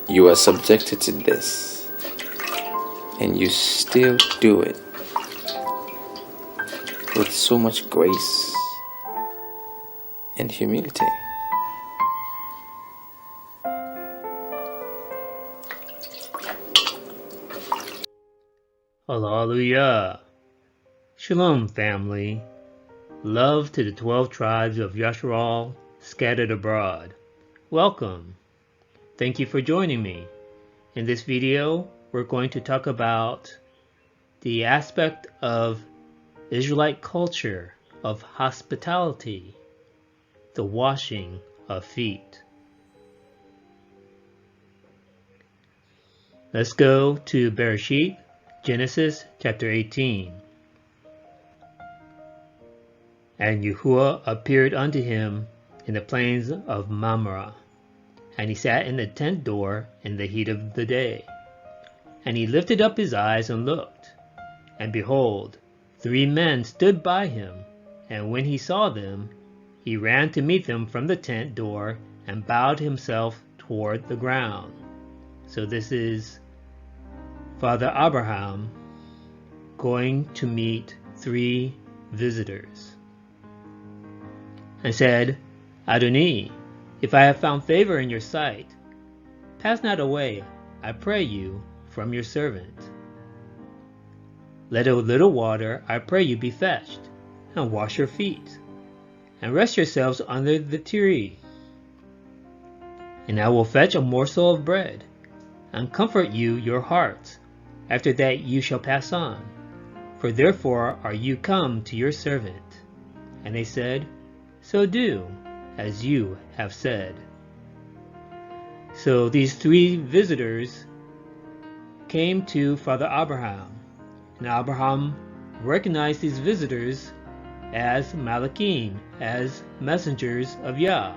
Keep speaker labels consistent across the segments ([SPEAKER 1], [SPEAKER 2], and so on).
[SPEAKER 1] You are subjected to this, and you still do it with so much grace and humility.
[SPEAKER 2] Hallelujah. Shalom, family. Love to the 12 tribes of Yasharal scattered abroad. Welcome. Thank you for joining me. In this video, we're going to talk about the aspect of Israelite culture of hospitality, the washing of feet. Let's go to Bereshit, Genesis chapter 18. And Yahuwah appeared unto him in the plains of Menorah, and he sat in the tent door in the heat of the day. And he lifted up his eyes and looked, and behold, 3 men stood by him, and when he saw them, he ran to meet them from the tent door and bowed himself toward the ground. So this is Father Abraham going to meet 3 visitors. And said, Adonai, if I have found favor in your sight, pass not away, I pray you, from your servant. Let a little water, I pray you, be fetched, and wash your feet, and rest yourselves under the tree. And I will fetch a morsel of bread, and comfort you your hearts. After that you shall pass on, for therefore are you come to your servant. And they said, So do, as you have said. So these 3 visitors came to Father Abraham, and Abraham recognized these visitors as Malachim, as messengers of Yah.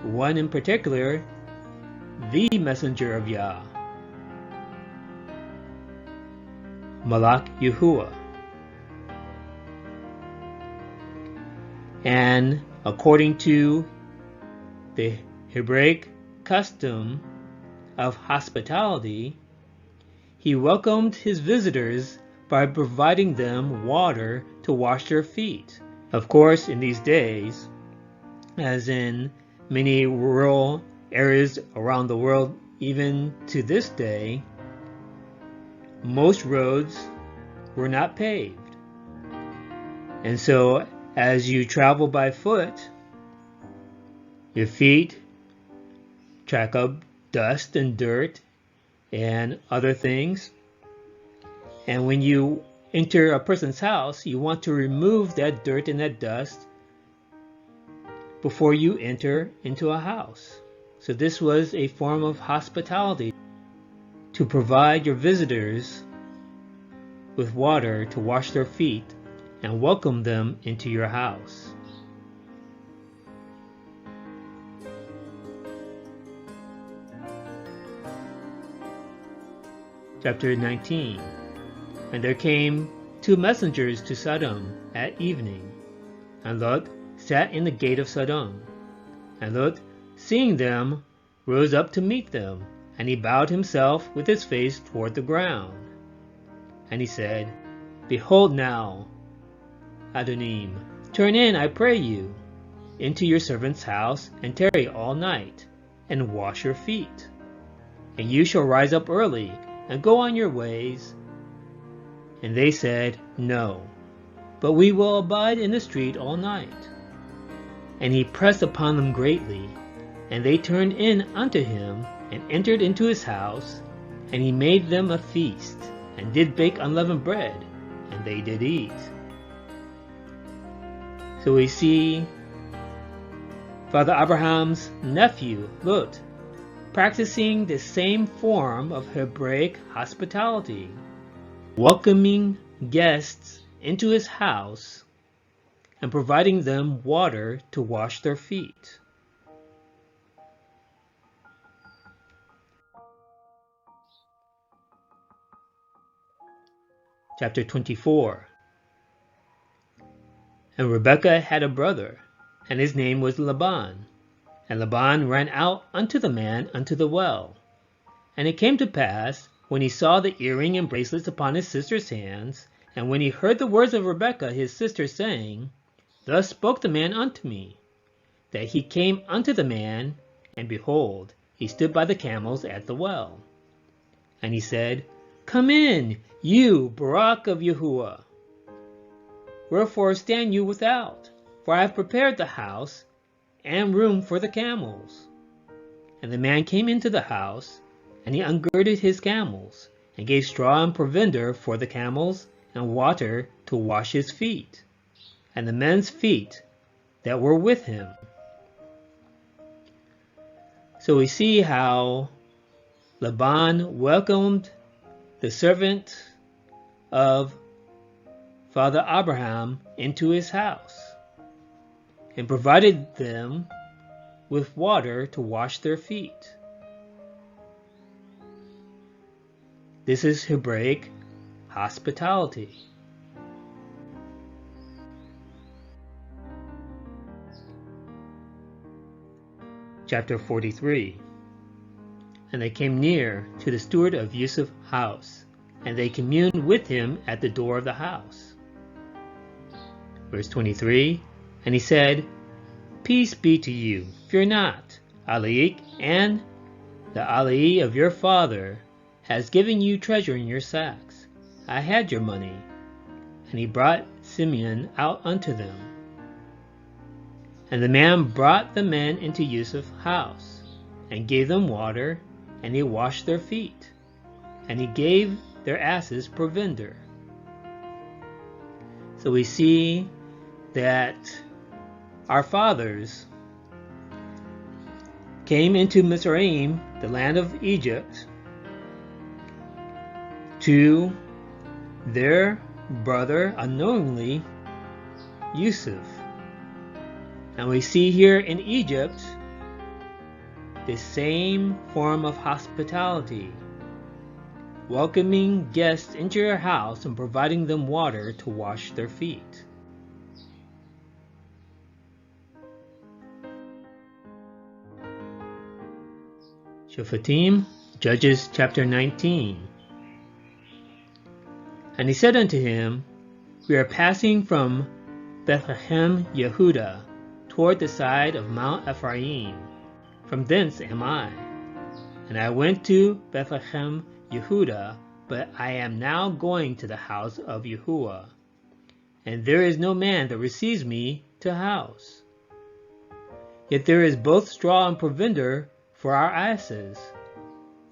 [SPEAKER 2] One in particular, the messenger of Yah, Malach Yahuwah. And according to the Hebraic custom of hospitality, he welcomed his visitors by providing them water to wash their feet. Of course, in these days, as in many rural areas around the world, even to this day, most roads were not paved. And so, as you travel by foot, your feet track up dust and dirt and other things. And when you enter a person's house, you want to remove that dirt and that dust before you enter into a house. So this was a form of hospitality, to provide your visitors with water to wash their feet and welcome them into your house. Chapter 19. And there came 2 messengers to Sodom at evening, and Lot sat in the gate of Sodom. And Lot, seeing them, rose up to meet them, and he bowed himself with his face toward the ground. And he said, Behold now, Adonim, turn in, I pray you, into your servant's house, and tarry all night, and wash your feet. And you shall rise up early, and go on your ways. And they said, No, but we will abide in the street all night. And he pressed upon them greatly, and they turned in unto him, and entered into his house, and he made them a feast, and did bake unleavened bread, and they did eat. So we see Father Abraham's nephew, Lot, practicing the same form of Hebraic hospitality, welcoming guests into his house and providing them water to wash their feet. Chapter 24. And Rebekah had a brother, and his name was Laban. And Laban ran out unto the man unto the well, And it came to pass, when he saw the earring and bracelets upon his sister's hands, and when he heard the words of Rebekah his sister, saying, Thus spoke the man unto me, that he came unto the man, and behold, he stood by the camels at the well. And he said, Come in, you, Barak of Yahuwah. Wherefore stand you without? For I have prepared the house and room for the camels. And the man came into the house, and he ungirded his camels, and gave straw and provender for the camels, and water to wash his feet, and the men's feet that were with him. So we see how Laban welcomed the servant of Father Abraham into his house, and provided them with water to wash their feet. This is Hebraic hospitality. Chapter 43. And they came near to the steward of Yusuf's house, and they communed with him at the door of the house. Verse 23. And he said, Peace be to you, fear not. Alaik and the Alai of your father has given you treasure in your sacks. I had your money. And he brought Simeon out unto them. And the man brought the men into Yusuf's house, and gave them water, and he washed their feet, and he gave their asses provender. So we see that our fathers came into Mizraim, the land of Egypt, to their brother, unknowingly, Yusuf. And we see here in Egypt the same form of hospitality, welcoming guests into your house and providing them water to wash their feet. Shoftim, Judges chapter 19. And he said unto him, We are passing from Bethlehem Yehudah toward the side of Mount Ephraim. From thence am I. And I went to Bethlehem Yehudah, but I am now going to the house of Yahuwah. And there is no man that receives me to house. Yet there is both straw and provender for our asses,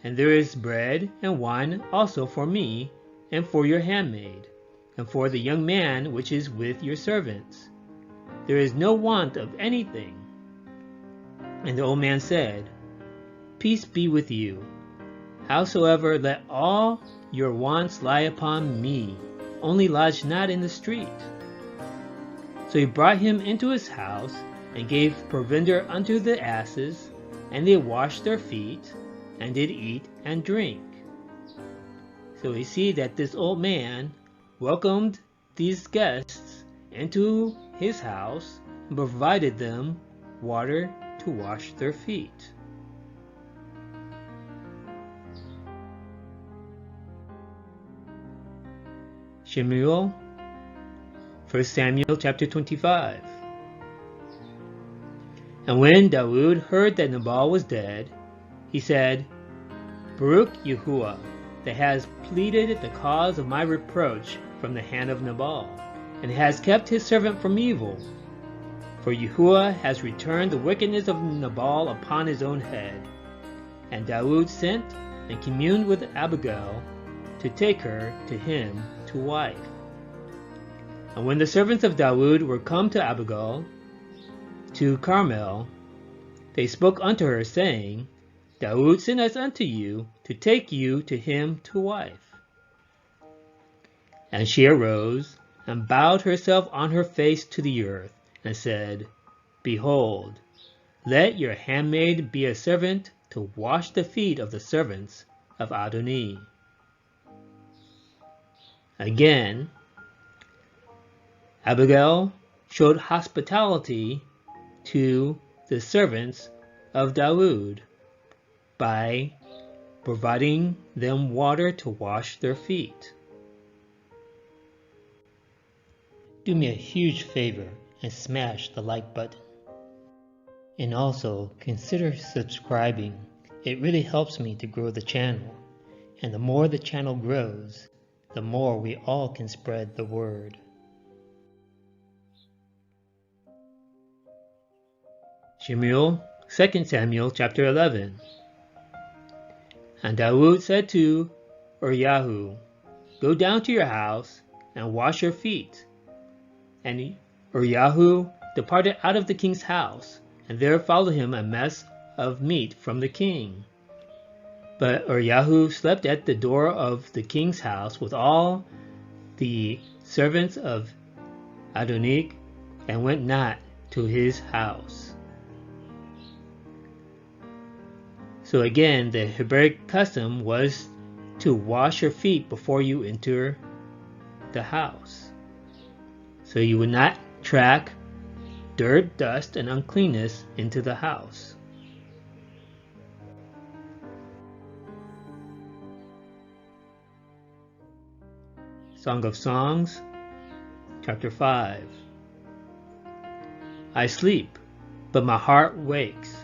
[SPEAKER 2] and there is bread and wine also for me, and for your handmaid, and for the young man which is with your servants. There is no want of anything. And the old man said, Peace be with you. Howsoever, let all your wants lie upon me, only lodge not in the street. So he brought him into his house, and gave provender unto the asses, and they washed their feet, and did eat and drink. So we see that this old man welcomed these guests into his house and provided them water to wash their feet. Shemuel, 1 Samuel chapter 25. And when Dawood heard that Nabal was dead, he said, Baruch Yahuwah, that has pleaded the cause of my reproach from the hand of Nabal, and has kept his servant from evil. For Yahuwah has returned the wickedness of Nabal upon his own head. And Dawood sent and communed with Abigail to take her to him to wife. And when the servants of Dawood were come to Abigail, to Carmel, they spoke unto her, saying, Dawood sent us unto you to take you to him to wife. And she arose, and bowed herself on her face to the earth, and said, Behold, let your handmaid be a servant to wash the feet of the servants of Adoni. Again, Abigail showed hospitality to the servants of Dawood by providing them water to wash their feet. Do me a huge favor and smash the like button. And also consider subscribing. It really helps me to grow the channel. And the more the channel grows, the more we all can spread the word. Shemuel, 2 Samuel chapter 11. And Dawood said to Uriah, "Go down to your house and wash your feet." And Uriah departed out of the king's house, and there followed him a mess of meat from the king. But Uriah slept at the door of the king's house with all the servants of Adonijah, and went not to his house. So again, the Hebraic custom was to wash your feet before you enter the house. So you would not track dirt, dust, and uncleanness into the house. Song of Songs, chapter 5. I sleep, but my heart wakes.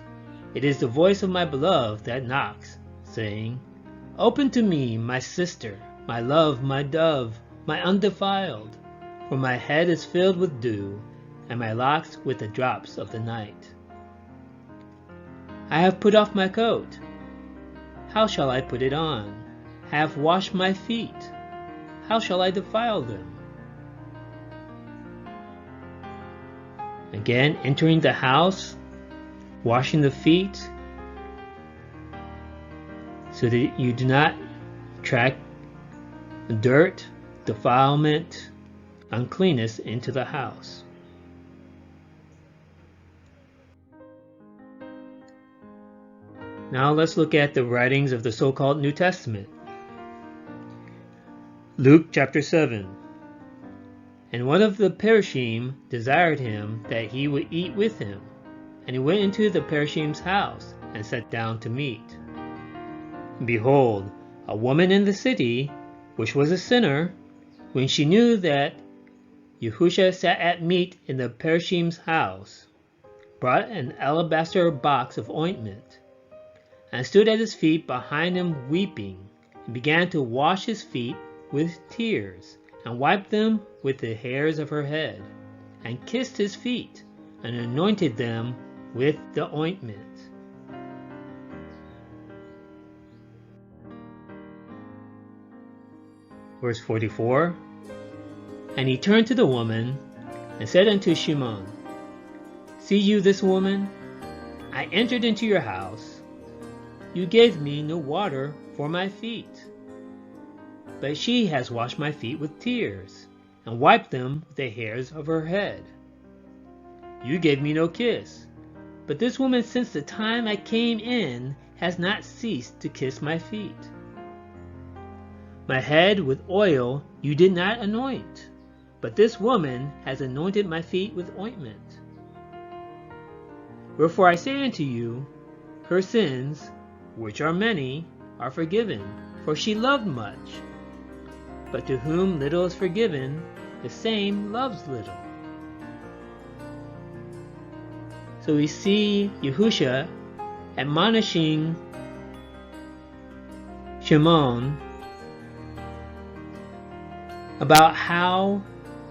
[SPEAKER 2] It is the voice of my beloved that knocks, saying, "Open to me, my sister, my love, my dove, my undefiled, for my head is filled with dew, and my locks with the drops of the night. I have put off my coat. How shall I put it on? I have washed my feet. How shall I defile them?" Again, entering the house, washing the feet, so that you do not track dirt, defilement, uncleanness into the house. Now let's look at the writings of the so-called New Testament. Luke chapter 7. And one of the Perishim desired him that he would eat with him. And he went into the Perishim's house, and sat down to meat. And behold, a woman in the city, which was a sinner, when she knew that Yahusha sat at meat in the Perishim's house, brought an alabaster box of ointment, and stood at his feet behind him weeping, and began to wash his feet with tears, and wiped them with the hairs of her head, and kissed his feet, and anointed them with the ointment. Verse 44. And he turned to the woman, and said unto Shimon, "See you this woman? I entered into your house. You gave me no water for my feet, but she has washed my feet with tears, and wiped them with the hairs of her head. You gave me no kiss, but this woman since the time I came in has not ceased to kiss my feet. My head with oil you did not anoint, but this woman has anointed my feet with ointment. Wherefore I say unto you, her sins, which are many, are forgiven, for she loved much. But to whom little is forgiven, the same loves little." So we see Yahusha admonishing Shimon about how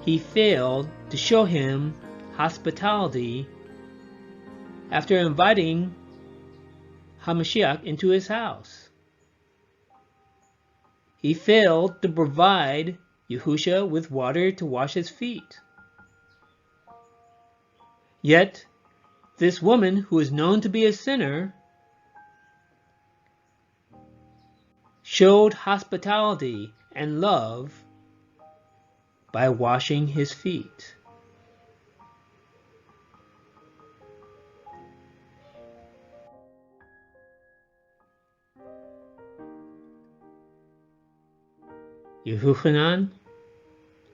[SPEAKER 2] he failed to show him hospitality after inviting Hamashiach into his house. He failed to provide Yahusha with water to wash his feet. Yet, this woman, who is known to be a sinner, showed hospitality and love by washing his feet. Yehuchanan,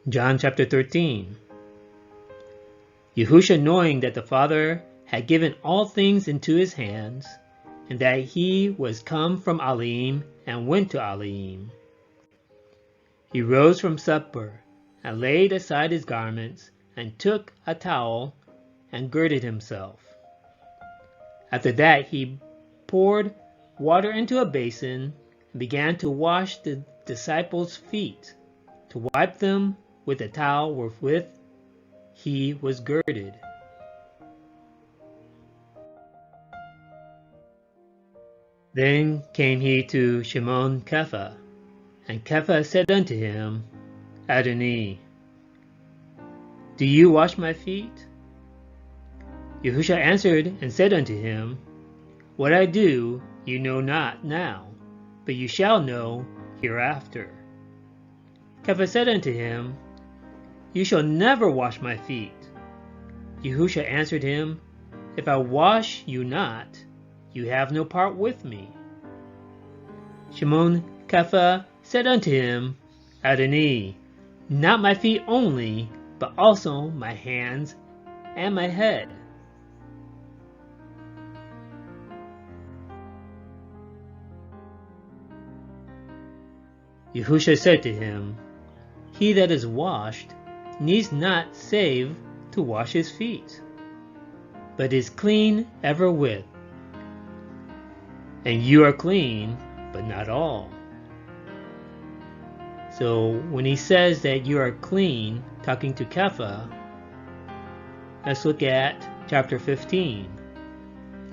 [SPEAKER 2] John chapter 13. Yahusha, knowing that the Father had given all things into his hands, and that he was come from Elim and went to Elim. He rose from supper, and laid aside his garments, and took a towel, and girded himself. After that he poured water into a basin, and began to wash the disciples' feet, to wipe them with the towel wherewith he was girded. Then came he to Shimon Kepha, and Kepha said unto him, Adoni, do you wash my feet? Yahusha answered and said unto him, What I do you know not now, but you shall know hereafter. Kepha said unto him, You shall never wash my feet. Yahusha answered him, If I wash you not, you have no part with me. Shimon Kepha said unto him, Adoni, not my feet only, but also my hands and my head. Yahusha said to him, He that is washed needs not save to wash his feet, but is clean everwith. And you are clean, but not all. So when he says that you are clean, talking to Kepha, let's look at chapter 15.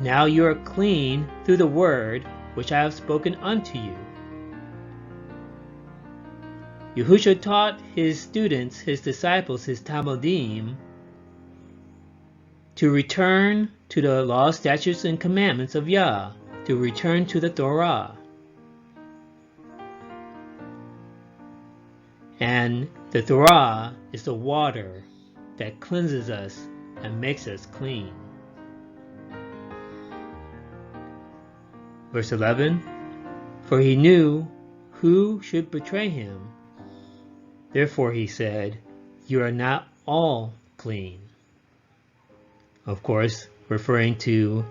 [SPEAKER 2] Now you are clean through the word which I have spoken unto you. Yahusha taught his students, his disciples, his Talmudim, to return to the law, statutes, and commandments of Yah, to return to the Torah. And the Torah is the water that cleanses us and makes us clean. Verse 11, For he knew who should betray him. Therefore he said, You are not all clean. Of course, referring to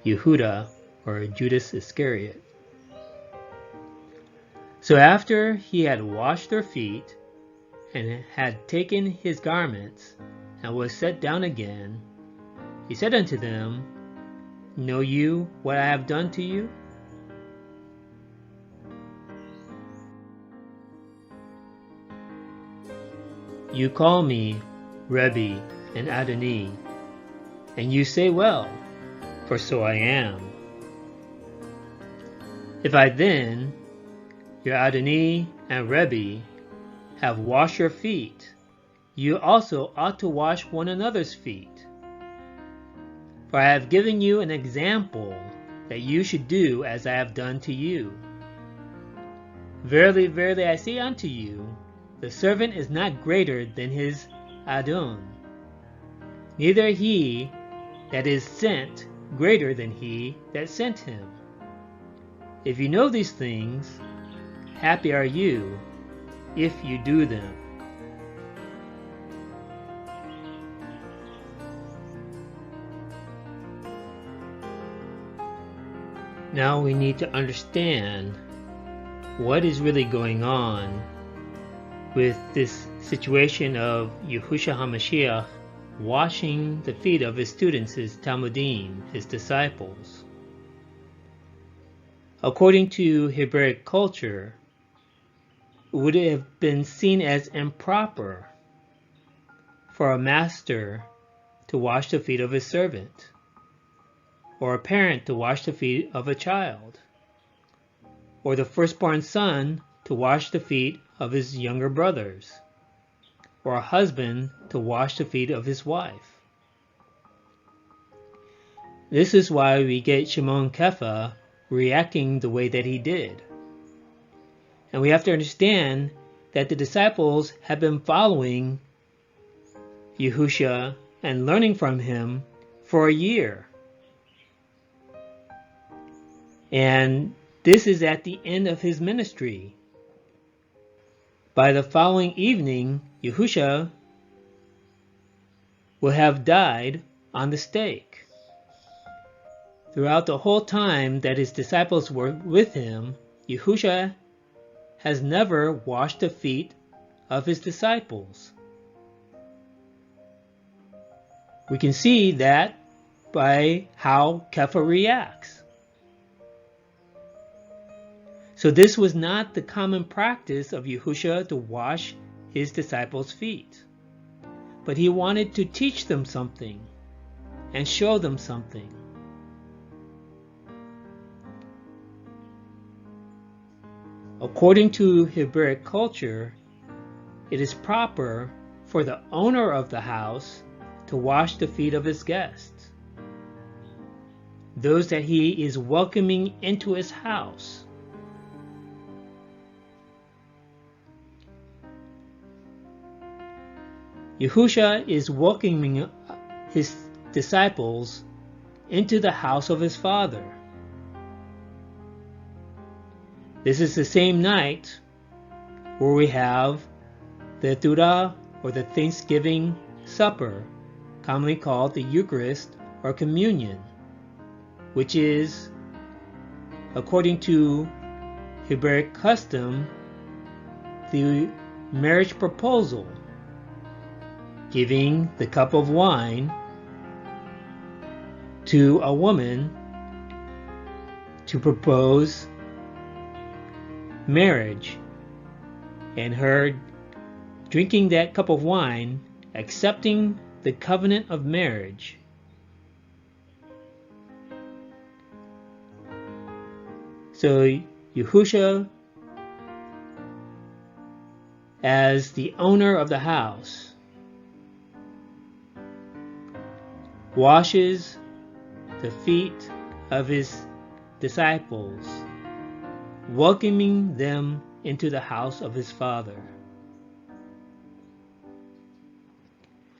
[SPEAKER 2] Yehuda or Judas Iscariot. So after he had washed their feet, and had taken his garments, and was set down again, he said unto them, Know you what I have done to you? You call me Rebbe and Adoni, and you say well, for so I am. If I then, your Adoni and Rebbe, have washed your feet, you also ought to wash one another's feet. For I have given you an example that you should do as I have done to you. Verily, verily, I say unto you, the servant is not greater than his Adon, neither he that is sent greater than he that sent him. If you know these things, happy are you if you do them. Now we need to understand what is really going on with this situation of Yahushua HaMashiach washing the feet of his students, his Talmudim, his disciples. According to Hebraic culture, it would have been seen as improper for a master to wash the feet of his servant, or a parent to wash the feet of a child, or the firstborn son to wash the feet of his younger brothers, or a husband to wash the feet of his wife. This is why we get Shimon Kepha reacting the way that he did. And we have to understand that the disciples have been following Yahusha and learning from him for a year. And this is at the end of his ministry. By the following evening, Yahusha will have died on the stake. Throughout the whole time that his disciples were with him, Yahushua has never washed the feet of his disciples. We can see that by how Kepha reacts. So this was not the common practice of Yahushua to wash his disciples' feet, but he wanted to teach them something and show them something. According to Hebraic culture, it is proper for the owner of the house to wash the feet of his guests, those that he is welcoming into his house. Yahushua is welcoming his disciples into the house of his Father. This is the same night where we have the Torah, or the Thanksgiving supper, commonly called the Eucharist or Communion, which is, according to Hebraic custom, the marriage proposal, giving the cup of wine to a woman to propose marriage, and her drinking that cup of wine, accepting the covenant of marriage. So Yahushua, as the owner of the house, washes the feet of his disciples, welcoming them into the house of his Father.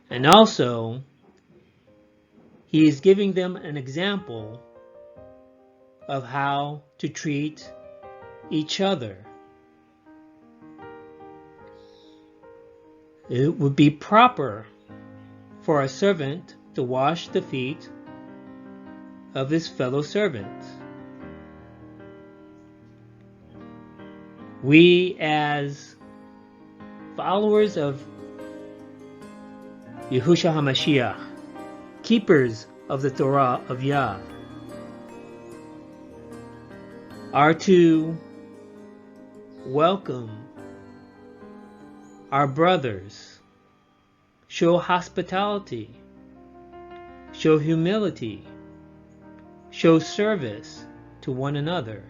[SPEAKER 2] And also, he is giving them an example of how to treat each other. It would be proper for a servant to wash the feet of his fellow servants. We, as followers of Yahushua HaMashiach, keepers of the Torah of Yah, are to welcome our brothers, show hospitality, show humility, show service to one another.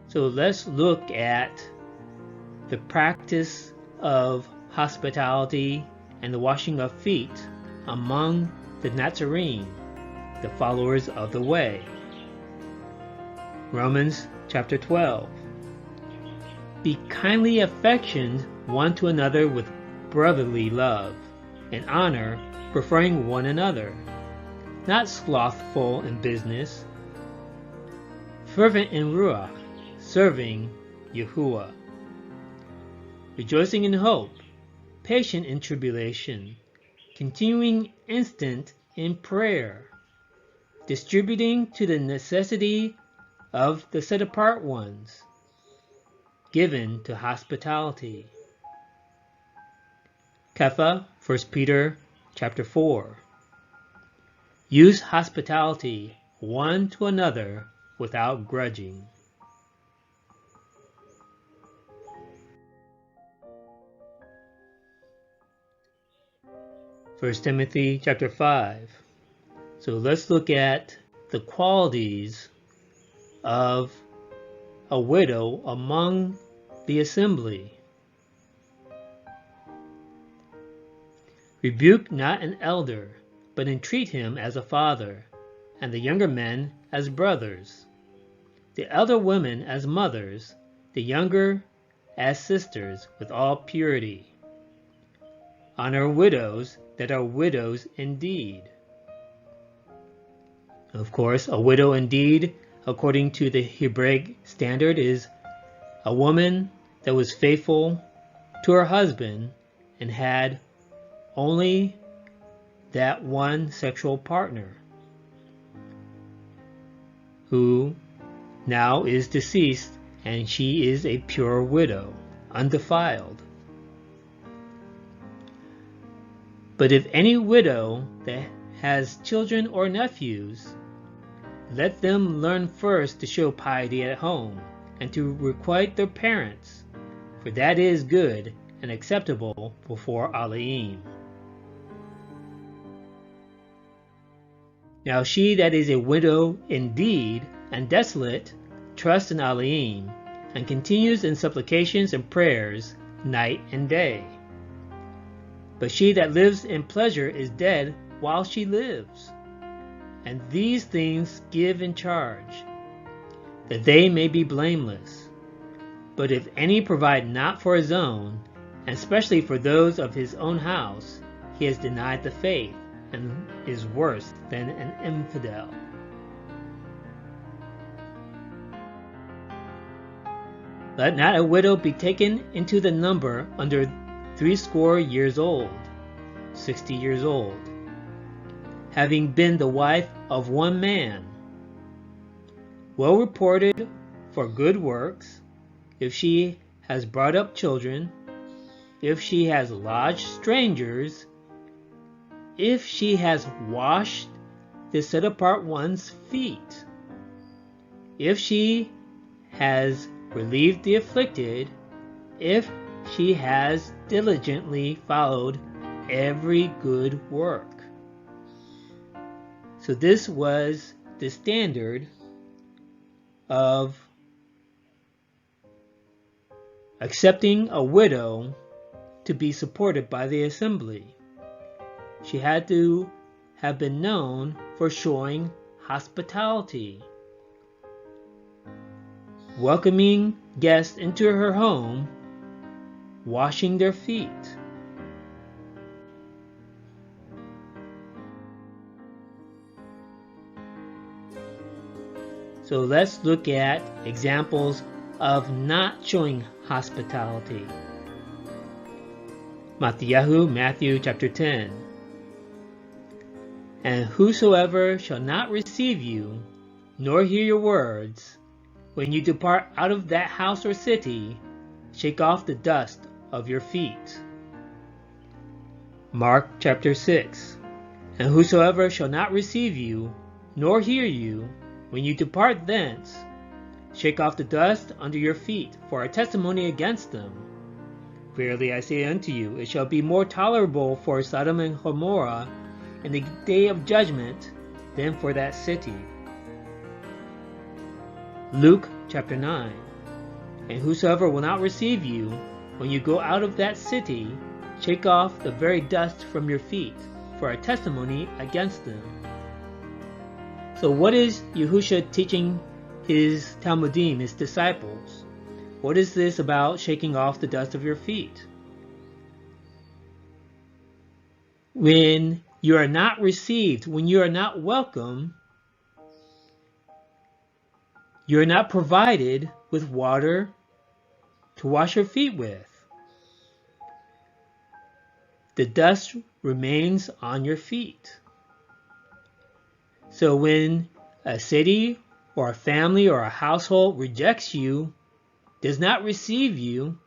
[SPEAKER 2] So let's look at the practice of hospitality and the washing of feet among the Nazarene, the followers of the way. Romans chapter 12. Be kindly affectioned one to another with brotherly love and honor, preferring one another, not slothful in business, fervent in ruach, serving Yahuwah, rejoicing in hope, patient in tribulation, continuing instant in prayer, distributing to the necessity of the set-apart ones, given to hospitality. Kepha, 1 Peter chapter 4. Use hospitality one to another without grudging. 1 Timothy chapter 5. So let's look at the qualities of a widow among the assembly. Rebuke not an elder, but entreat him as a father, and the younger men as brothers, the elder women as mothers, the younger as sisters, with all purity. Honor widows that are widows indeed. Of course, a widow indeed, according to the Hebraic standard, is a woman that was faithful to her husband and had only that one sexual partner, who now is deceased, and she is a pure widow, undefiled. But if any widow that has children or nephews, let them learn first to show piety at home, and to requite their parents, for that is good and acceptable before Elohim. Now she that is a widow indeed and desolate trusts in Elohim, and continues in supplications and prayers night and day. But she that lives in pleasure is dead while she lives. And these things give in charge, that they may be blameless. But if any provide not for his own, and especially for those of his own house, he has denied the faith, and is worse than an infidel. Let not a widow be taken into the number under 60 years old, 60 years old, having been the wife of one man, well reported for good works, if she has brought up children, if she has lodged strangers, if she has washed the set apart one's feet, if she has relieved the afflicted, if she has diligently followed every good work. So this was the standard of accepting a widow to be supported by the assembly. She had to have been known for showing hospitality, welcoming guests into her home, washing their feet. So let's look at examples of not showing hospitality. Matthew chapter 10. And whosoever shall not receive you, nor hear your words, when you depart out of that house or city, shake off the dust of your feet. Mark chapter 6. And whosoever shall not receive you, nor hear you, when you depart thence, shake off the dust under your feet for a testimony against them. Verily I say unto you, it shall be more tolerable for Sodom and Gomorrah in the day of judgment than for that city. Luke chapter 9. And whosoever will not receive you, when you go out of that city, shake off the very dust from your feet for a testimony against them. So what is Yahushua teaching his Talmudim, his disciples? What is this about shaking off the dust of your feet? When you are not received, when you are not welcome, you are not provided with water to wash your feet with. The dust remains on your feet. So when a city or a family or a household rejects you, does not receive you,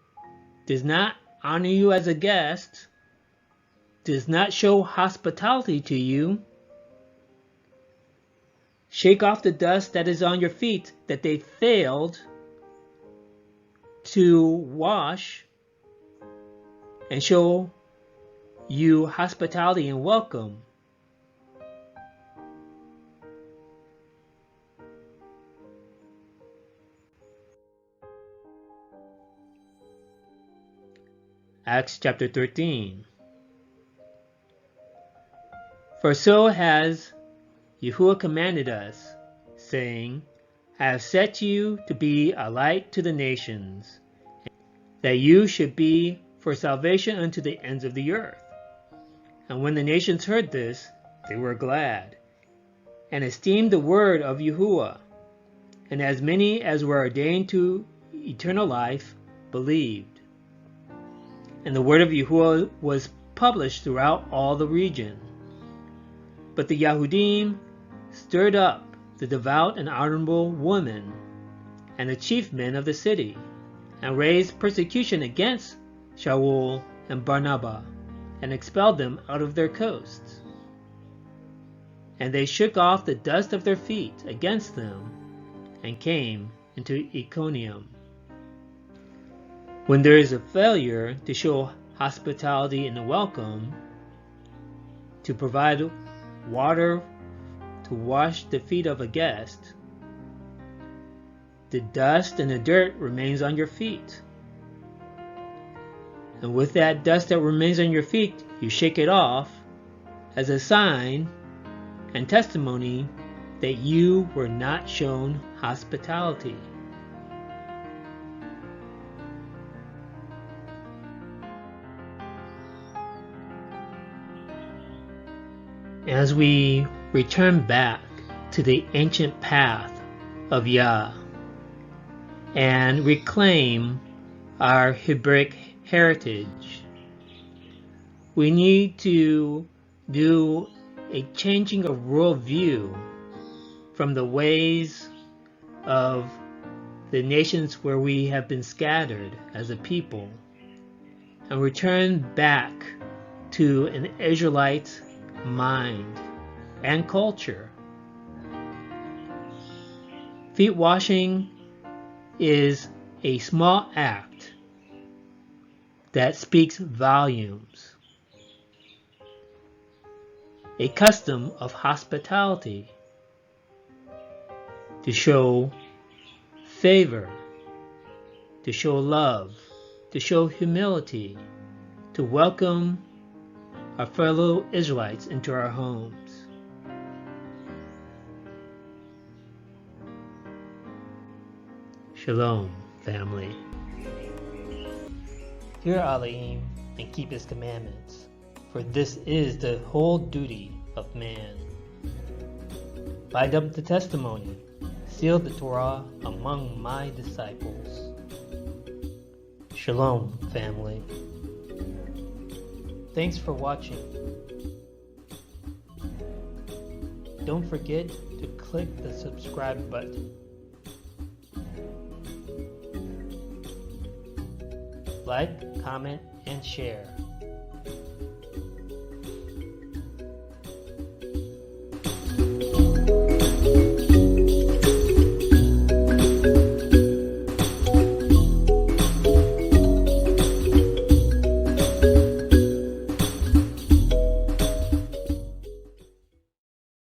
[SPEAKER 2] does not honor you as a guest, does not show hospitality to you, shake off the dust that is on your feet that they failed to wash, and show you hospitality and welcome. Acts chapter 13. For so has Yahuwah commanded us, saying, I have set you to be a light to the nations, that you should be for salvation unto the ends of the earth. And when the nations heard this, they were glad, and esteemed the word of Yahuwah. And as many as were ordained to eternal life believed. and the word of Yahuwah was published throughout all the region. But the Yahudim stirred up the devout and honorable women and the chief men of the city, and raised persecution against Shaul and Barnabas, and expelled them out of their coasts. And they shook off the dust of their feet against them, and came into Iconium. When there is a failure to show hospitality in the welcome, to provide water to wash the feet of a guest, the dust and the dirt remains on your feet. And with that dust that remains on your feet, you shake it off as a sign and testimony that you were not shown hospitality. As we return back to the ancient path of Yah and reclaim our Hebraic heritage, we need to do a changing of worldview from the ways of the nations where we have been scattered as a people, and return back to an Israelite mind and culture. Feet washing is a small act that speaks volumes. A custom of hospitality to show favor, to show love, to show humility, to welcome our fellow Israelites into our homes. Shalom, family. Fear Elohim and keep his commandments, for this is the whole duty of man. Bind up the testimony, seal the Torah among my disciples. Shalom, family. Thanks for watching. Don't forget to click the subscribe button. Like, comment, and share.